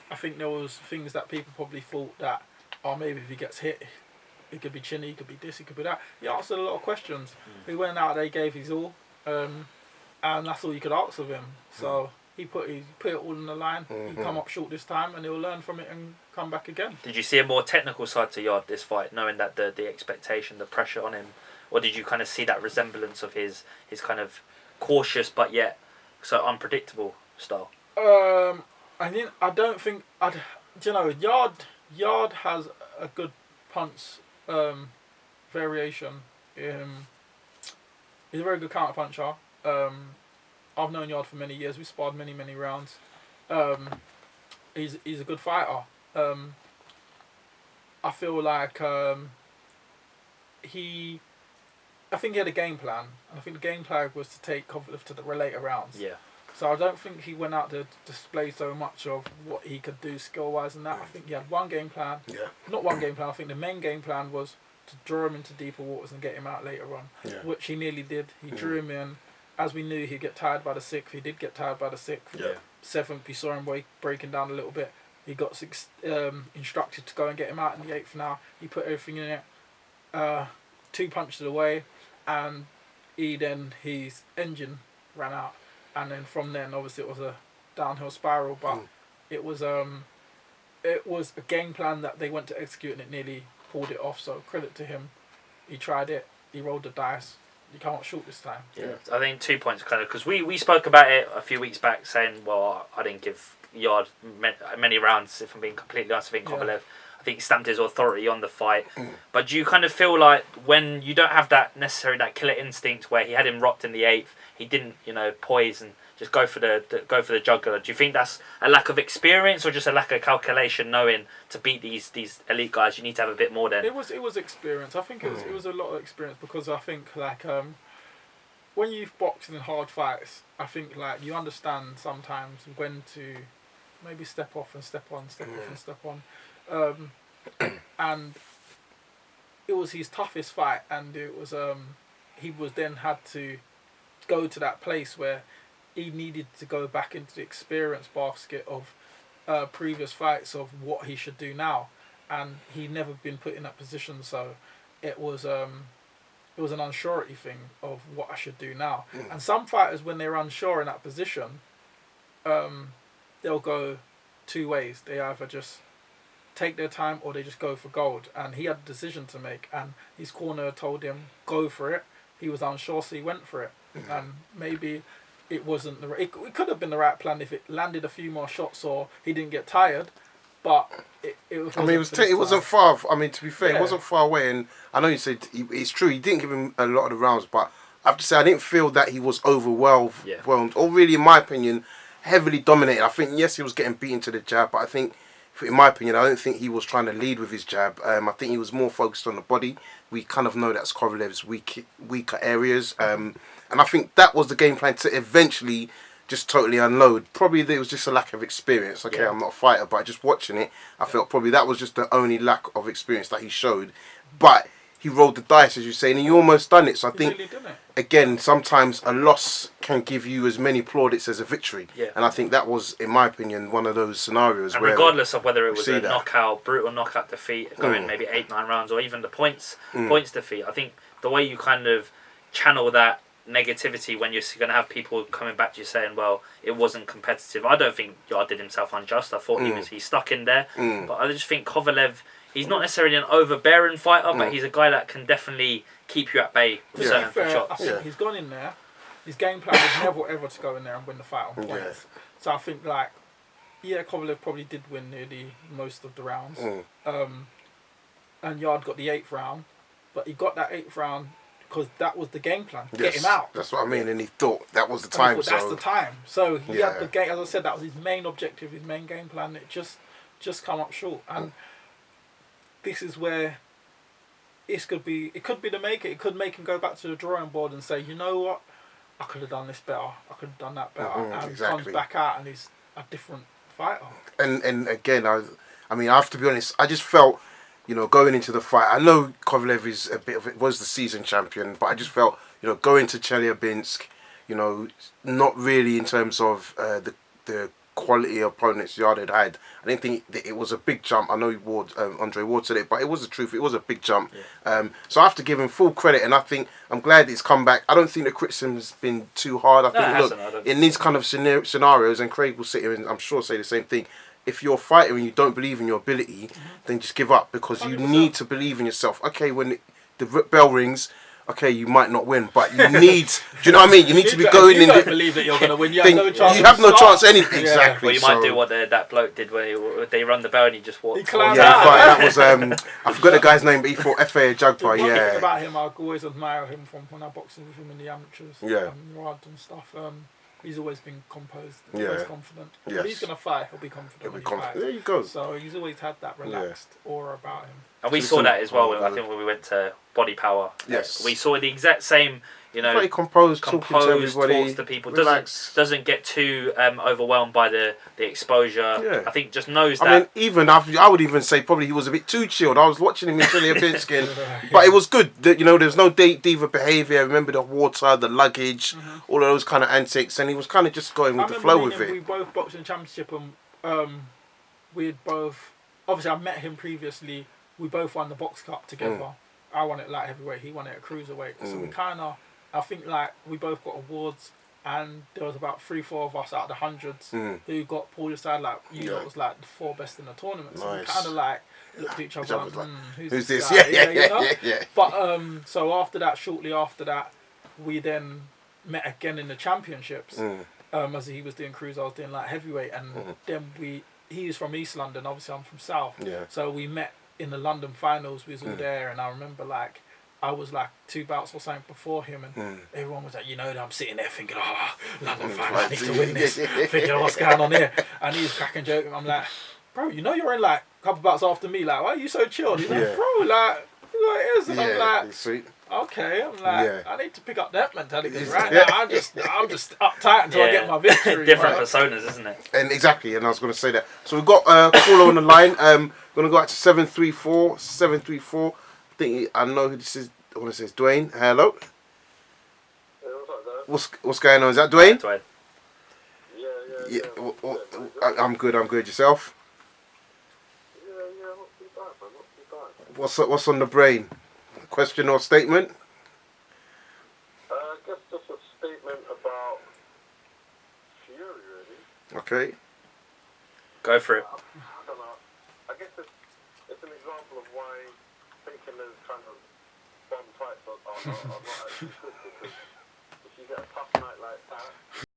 I think there was things that people probably thought that, oh, maybe if he gets hit, it could be chinny, it could be this, it could be that. He answered a lot of questions. He went out there, he gave his all, and that's all you could ask of him. So he put it all in the line. He come up short this time, and he'll learn from it and come back again. Did you see a more technical side to Yarde this fight, knowing that the expectation, the pressure on him, or did you kind of see that resemblance of his kind of cautious but yet so unpredictable style? I don't think Yarde has a good punch variation. He's a very good counter puncher. I've known Yarde for many years. We sparred many rounds. He's a good fighter. I feel like I think he had a game plan, and I think the game plan was to take Kovalev to the later rounds. Yeah. So I don't think he went out to display so much of what he could do skill-wise and that. I think he had one game plan. Yeah. Not one game plan. I think the main game plan was to draw him into deeper waters and get him out later on, which he nearly did. He drew him in. As we knew, he'd get tired by the 6th. He did get tired by the 6th. Yeah. 7th, we saw him breaking down a little bit. He got instructed to go and get him out in the 8th now. He put everything in it. 2 punches away, and his engine ran out. And then from then, obviously, it was a downhill spiral. But it was a game plan that they went to execute, and it nearly pulled it off. So credit to him. He tried it. He rolled the dice. He came up short this time. Yeah, I think 2 points kind of because we spoke about it a few weeks back, saying, well, I didn't give Yarde many rounds. If I'm being completely honest, I think Kovalev, I think he stamped his authority on the fight. But do you kind of feel like when you don't have that killer instinct where he had him rocked in the 8th, he didn't poise and just go for the jugular? Do you think that's a lack of experience or just a lack of calculation, knowing to beat these elite guys you need to have a bit more than? It was experience. I think it was a lot of experience, because I think like when you've boxed in hard fights, I think like you understand sometimes when to maybe step off and step on, step off and step on. And it was his toughest fight, and it was he was then had to go to that place where he needed to go back into the experience basket of previous fights of what he should do now, and he'd never been put in that position, so it was an unsurety thing of what I should do now. And some fighters, when they're unsure in that position, they'll go 2 ways. They either just take their time or they just go for gold, and he had a decision to make, and his corner told him go for it. He was unsure, so he went for it. And maybe it wasn't it could have been the right plan if it landed a few more shots or he didn't get tired, but it was. I mean, it wasn't far. I mean, to be fair, it wasn't far away. And I know you said it's true. He didn't give him a lot of the rounds, but I have to say I didn't feel that he was overwhelmed, or really, in my opinion, heavily dominated. I think yes, he was getting beaten to the jab, but I think, in my opinion, I don't think he was trying to lead with his jab. I think he was more focused on the body. We kind of know that's Kovalev's weaker areas. And I think that was the game plan, to eventually just totally unload. Probably there was just a lack of experience. Okay, I'm not a fighter, but just watching it, I felt probably that was just the only lack of experience that he showed. But he rolled the dice, as you say, and he almost done it. So I think, really again, sometimes a loss can give you as many plaudits as a victory. Yeah. And I think that was, in my opinion, one of those scenarios. And where regardless of whether it was a brutal knockout defeat, going maybe 8-9 rounds, or even the points defeat, I think the way you kind of channel that negativity when you're going to have people coming back to you saying, well, it wasn't competitive. I don't think Yarde did himself unjust. I thought he stuck in there. But I just think Kovalev, he's not necessarily an overbearing fighter, but he's a guy that can definitely keep you at bay with certain shots. I think he's gone in there. His game plan was never ever to go in there and win the fight on points. So I think Kovalev probably did win nearly most of the rounds. And Yarde got the 8th round, but he got that 8th round because that was the game plan. Get him out. That's what I mean. And he thought that was the time. That's the time. So he had the game. As I said, that was his main objective, his main game plan. It just come up short. And this is where it could be the maker. It could make him go back to the drawing board and say, you know what, I could have done this better. I could have done that better. And he comes back out and he's a different fighter. And again, I mean, I have to be honest. I just felt, going into the fight, I know Kovalev is was the season champion, but I just felt, going to Chelyabinsk, not really in terms of the quality opponents Yarde had had. I didn't think it was a big jump. I know Andre Ward said it, but it was the truth. It was a big jump. Yeah. So I have to give him full credit, and I think I'm glad it's come back. I don't think the criticism's been too hard. I think, look, in these kind of scenarios, and Craig will sit here and I'm sure say the same thing. If you're a fighter and you don't believe in your ability, then just give up, because 100%. You need to believe in yourself. Okay, when the bell rings, okay, you might not win, but you need. Do you know what I mean? You need to be going in. You don't believe that you're going to win. You have no chance. You have no chance. Anything. Yeah. Exactly. Well, you might do what that bloke did when they run the bell and he just walked. Yeah, that was I forgot the guy's name, but he fought FA Jaguar. The one thing about him, I always admire him from when I boxed with him in the amateurs. Yeah. Yarde and stuff. He's always been composed, yeah. always confident. Yes. When he's going to fight, he'll be confident. There you go. So he's always had that relaxed aura about him. And we saw that as well, I think, when we went to Body Power. Yes. We saw the exact same, very composed, talking to everybody. Talks to people, doesn't get too overwhelmed by the exposure. Yeah. I think just knows that. I mean, I would even say probably he was a bit too chilled. I was watching him in Chile a bit skin, but it was good. There's no diva behaviour. Remember the water, the luggage, all of those kind of antics, and he was kind of just going with the flow with it. We both boxed in championship, and we'd both. Obviously, I met him previously. We both won the box cup together. I won it light heavyweight. He won it at cruiserweight. So we kind of. I think we both got awards, and there was about 3-4 of us out of the hundreds who got pulled aside. It was the 4 best in the tournament. So we kind of looked at each other like, who's this guy? Yeah. But so shortly after that, we then met again in the championships. As he was doing cruise, I was doing light heavyweight, and then he was from East London. Obviously, I'm from South. Yeah. So we met in the London finals. We was all there, and I remember I was 2 bouts or something before him, and everyone was I'm sitting there thinking, London final, I need to win this. Thinking, what's going on here? And he was cracking joking. I'm like, bro, you're in a couple bouts after me. Why are you so chilled? He's like, bro, it is. And I'm like, sweet. Okay, I'm I need to pick up that mentality, because right now I'm just uptight until I get my victory. Different personas, isn't it? And exactly, and I was going to say that. So we've got a caller on the line. Going to go out to 734. I know who this is. I want to say it's Dwayne. Hello. Yeah, what's up, What's going on? Is that Dwayne? Dwayne. Yeah. I'm good. Yourself? Yeah, not too bad, man. Not too bad. What's on the brain? Question or statement? I guess just a statement about Fury, really. Okay. Go for it. I don't know. I guess it's an example of why thinking there's kind of bomb fights are not actually good, because if you get a tough night like that,